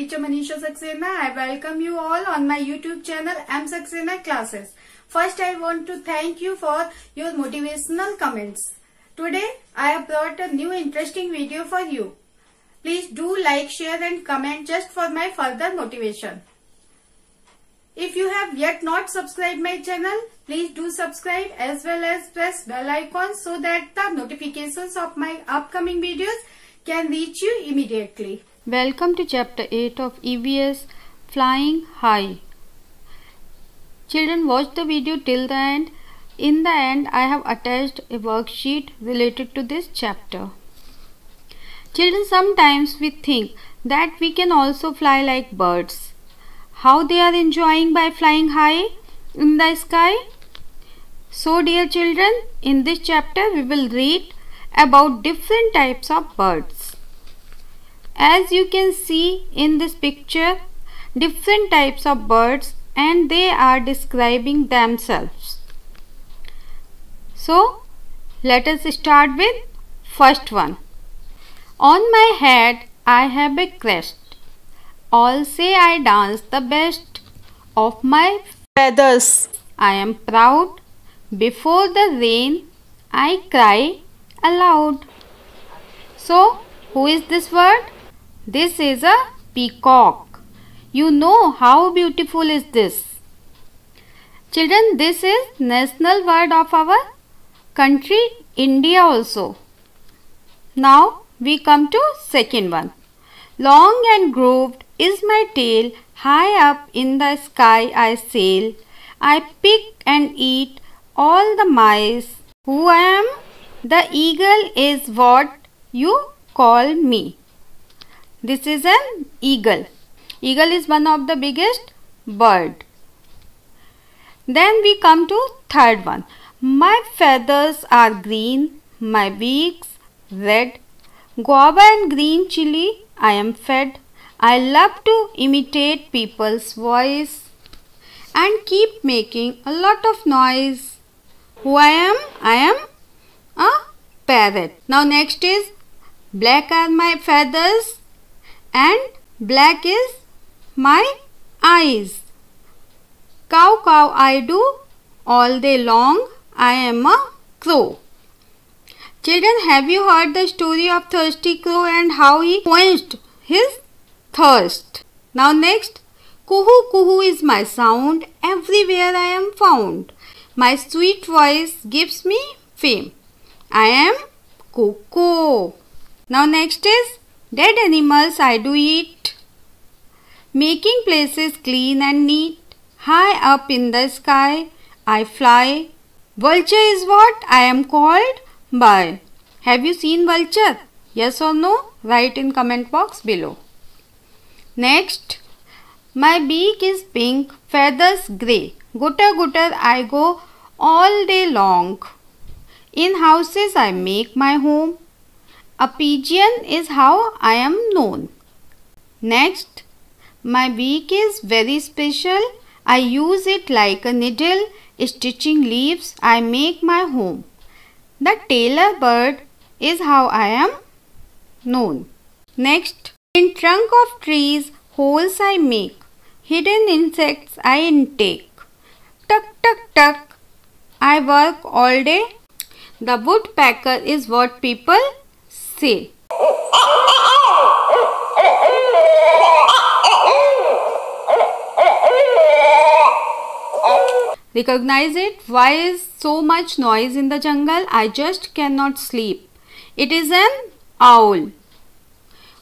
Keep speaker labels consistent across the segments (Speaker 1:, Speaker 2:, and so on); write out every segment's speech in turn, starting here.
Speaker 1: teacher Manisha Saxena. I welcome you all on my YouTube channel M Saxena Classes. First, I want to thank you for your motivational comments. Today, I have brought a new interesting video for you. Please do like, share and comment just for my further motivation. If you have yet not subscribed my channel, please do subscribe as well as press bell icon so that the notifications of my upcoming videos can reach you immediately.
Speaker 2: Welcome to chapter 8 of EVS Flying High. Children, watch the video till the end. In the end, I have attached a worksheet related to this chapter. Children, sometimes we think that we can also fly like birds. How they are enjoying by flying high in the sky? So, dear children, in this chapter we will read about different types of birds. As you can see in this picture, different types of birds and they are describing themselves. So, let us start with first one. On my head I have a crest. All say I dance the best of my feathers. I am proud. Before the rain I cry aloud. So, who is this bird? This is a peacock. You know how beautiful is this. Children, this is national bird of our country, India also. Now, we come to second one. Long and grooved is my tail, high up in the sky I sail. I pick and eat all the mice. Who I am? The eagle is what you call me. This is an eagle. Eagle is one of the biggest bird. Then we come to third one. My feathers are green, my beaks red. Guava and green chili I am fed. I love to imitate people's voice and keep making a lot of noise. Who I am? I am a parrot. Now next is black are my feathers and black is my eyes. Cow cow I do all day long. I am a crow. Children, have you heard the story of thirsty crow and how he quenched his thirst? Now next, kuhu kuhu is my sound, everywhere I am found. My sweet voice gives me fame. I am Coco. Now next is dead animals I do eat, making places clean and neat. High up in the sky I fly. Vulture is what I am called by. Have you seen vulture? Yes or no? Write in comment box below. Next, my beak is pink, feathers grey. Gutter gutter I go all day long. In houses I make my home. A pigeon is how I am known. Next, my beak is very special. I use it like a needle. Stitching leaves I make my home. The tailor bird is how I am known. Next, in trunk of trees holes I make. Hidden insects I intake. Tuck tuck tuck I work all day. The woodpecker is what people say. Recognize it? Why is so much noise in the jungle? I just cannot sleep. It is an owl.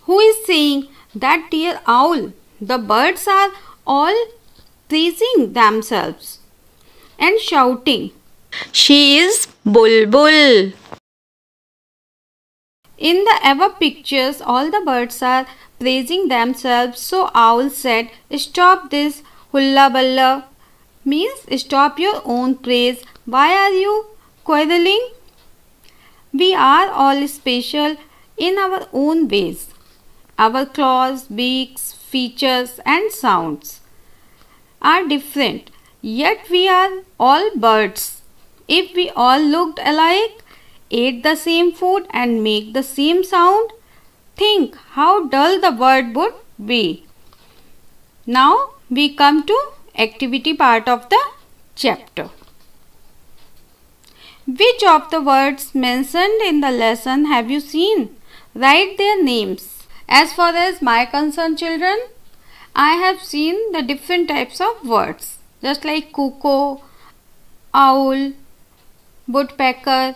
Speaker 2: Who is saying that, dear owl? The birds are all praising themselves and shouting. She is Bulbul. In the above pictures, all the birds are praising themselves. So owl said, stop this hulla balla. Means stop your own praise. Why are you quarreling? We are all special in our own ways. Our claws, beaks, features and sounds are different, yet we are all birds. If we all looked alike, ate the same food and make the same sound, think how dull the world would be. Now we come to activity part of the chapter. Which of the words mentioned in the lesson have you seen? Write their names. As far as my concern, children, I have seen the different types of words, just like cuckoo, owl, woodpecker,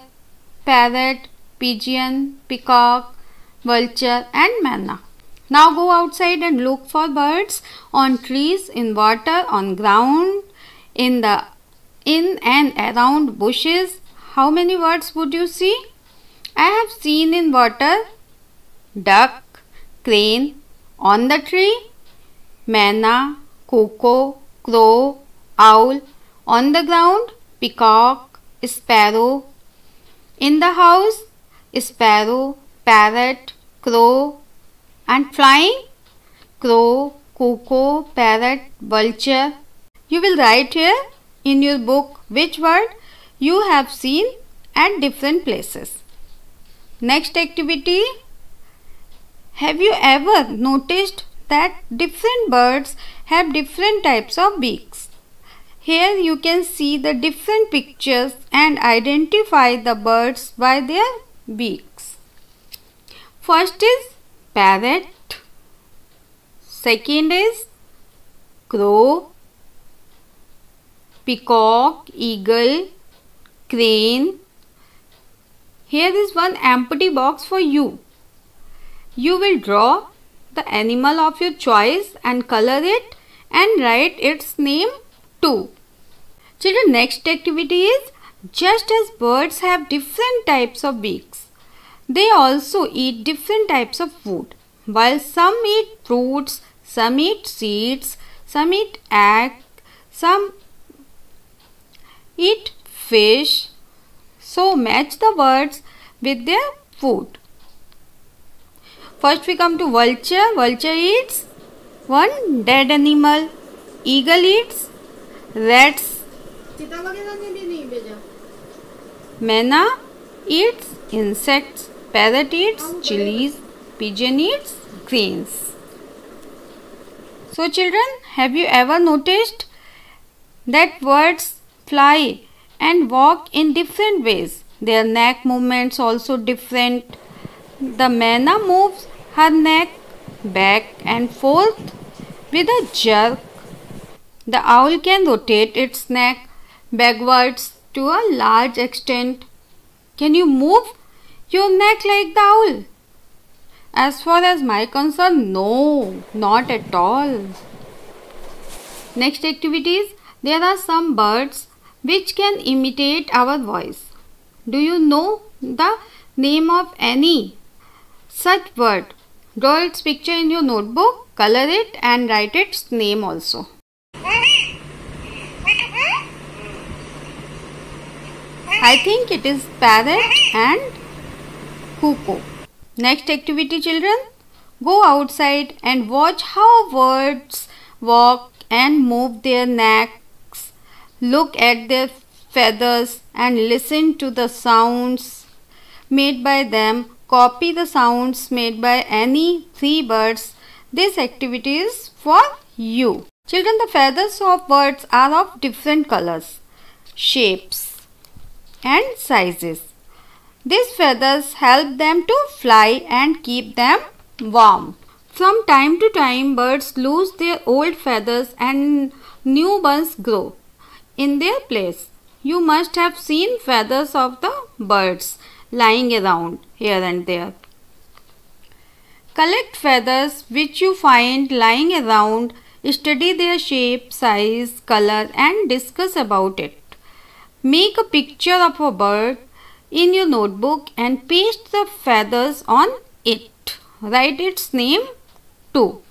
Speaker 2: parrot, pigeon, peacock, vulture and manna. Now go outside and look for birds on trees, in water, on ground, in and around bushes. How many birds would you see? I have seen in water duck, crane, on the tree, manna, cuckoo, crow, owl, on the ground, peacock, sparrow, in the house, sparrow, parrot, crow, and flying, crow, cuckoo, parrot, vulture. You will write here in your book which word you have seen at different places. Next activity. Have you ever noticed that different birds have different types of beaks? Here you can see the different pictures and identify the birds by their beaks. First is parrot, second is crow, peacock, eagle, crane. Here is one empty box for you. You will draw the animal of your choice and color it and write its name too. Children, next activity is, just as birds have different types of beaks, they also eat different types of food. While some eat fruits, some eat seeds, some eat eggs, some eat fish. So match the birds with their food. First we come to vulture. Vulture eats one dead animal. Eagle eats rats. Manna eats insects. Parrot eats chilies. Pigeon eats grains. So children, have you ever noticed that birds fly and walk in different ways? Their neck movements also different. The manna moves her neck back and forth with a jerk. The owl can rotate its neck backwards to a large extent. Can you move your neck like the owl? As far as my concern, no, not at all. Next activities. There are some birds which can imitate our voice. Do you know the name of any such bird? Draw its picture in your notebook, color it and write its name also. I think it is parrot and cuckoo. Next activity, children. Go outside and watch how birds walk and move their necks. Look at their feathers and listen to the sounds made by them. Copy the sounds made by any three birds. This activity is for you. Children, the feathers of birds are of different colors, shapes and sizes. These feathers help them to fly and keep them warm. From time to time, birds lose their old feathers and new ones grow in their place. You must have seen feathers of the birds lying around here and there. Collect feathers which you find lying around, study their shape, size, color and discuss about it. Make a picture of a bird in your notebook and paste the feathers on it. Write its name too.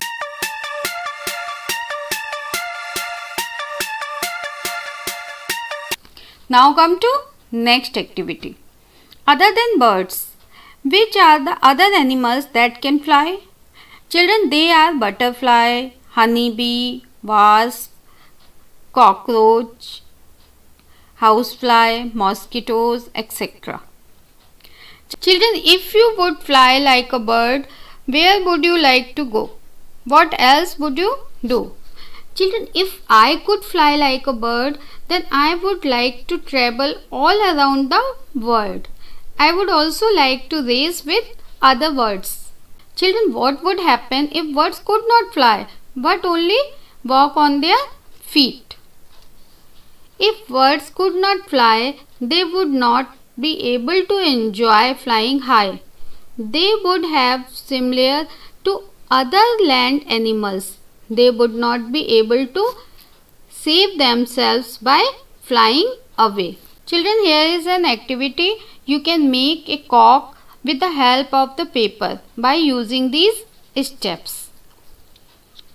Speaker 2: Now come to next activity. Other than birds, which are the other animals that can fly? Children, they are butterfly, honeybee, wasp, cockroach, housefly, mosquitoes, etc. Children, if you would fly like a bird, where would you like to go? What else would you do? Children, if I could fly like a bird, then I would like to travel all around the world. I would also like to race with other birds. Children, what would happen if birds could not fly but only walk on their feet? If birds could not fly, they would not be able to enjoy flying high. They would have similar to other land animals. They would not be able to save themselves by flying away. Children, here is an activity. You can make a cock with the help of the paper by using these steps.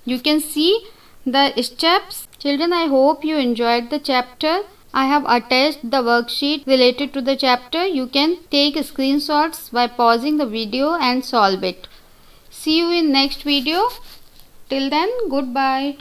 Speaker 2: You can see the steps. Children, I hope you enjoyed the chapter. I have attached the worksheet related to the chapter. You can take screenshots by pausing the video and solve it. See you in next video. Till then, goodbye.